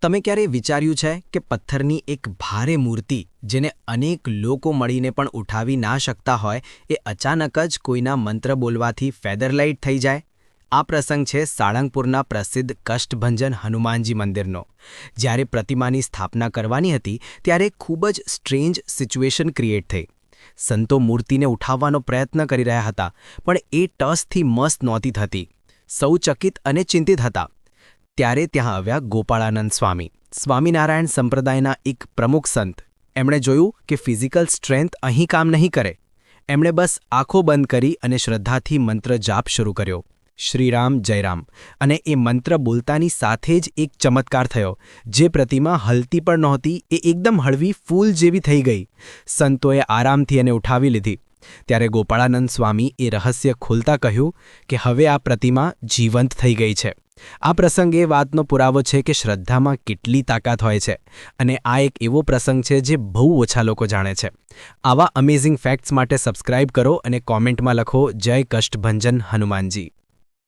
તમે ક્યારે વિચાર્યું છે કે પથ્થરની એક ભારે મૂર્તિ જેને અનેક લોકો મળીને પણ ઉઠાવી ના શકતા હોય એ અચાનક જ કોઈના મંત્ર બોલવાથી ફેધરલાઇટ થઈ જાય? આ પ્રસંગ છે સાળંગપુરના પ્રસિદ્ધ કષ્ટભંજન હનુમાનજી મંદિરનો. જ્યારે પ્રતિમાની સ્થાપના કરવાની હતી ત્યારે ખૂબ જ સ્ટ્રેન્જ સિચ્યુએશન ક્રિએટ થઈ. સંતો મૂર્તિને ઉઠાવવાનો પ્રયત્ન કરી રહ્યા હતા, પણ એ ટસથી મસ્ત નહોતી થતી. સૌ ચકિત અને ચિંતિત હતા. ત્યારે ત્યાં આવ્યા ગોપાળાનંદ સ્વામી, સ્વામિનારાયણ સંપ્રદાયના એક પ્રમુખ સંત. એમણે જોયું કે ફિઝિકલ સ્ટ્રેન્થ અહીં કામ નહીં કરે. એમણે બસ આંખો બંધ કરી અને શ્રદ્ધાથી મંત્ર જાપ શરૂ કર્યો, શ્રીરામ જયરામ. અને એ મંત્ર બોલતાની સાથે જ એક ચમત્કાર થયો. જે પ્રતિમા હલતી પણ નહોતી એ એકદમ હળવી ફૂલ જેવી થઈ ગઈ. સંતોએ આરામથી એને ઉઠાવી લીધી. ત્યારે ગોપાળાનંદ સ્વામી એ રહસ્ય ખોલતા કહ્યું કે હવે આ પ્રતિમા જીવંત થઈ ગઈ છે. આ પ્રસંગ એ વાતનો પુરાવો છે કે શ્રદ્ધામાં કેટલી તાકાત હોય છે, અને આ એક એવો પ્રસંગ છે જે બહુ ઓછા લોકો જાણે છે. આવા અમેઝિંગ ફેક્ટ્સ માટે સબસ્ક્રાઇબ કરો અને કોમેન્ટમાં લખો, જય કષ્ટભંજન હનુમાનજી.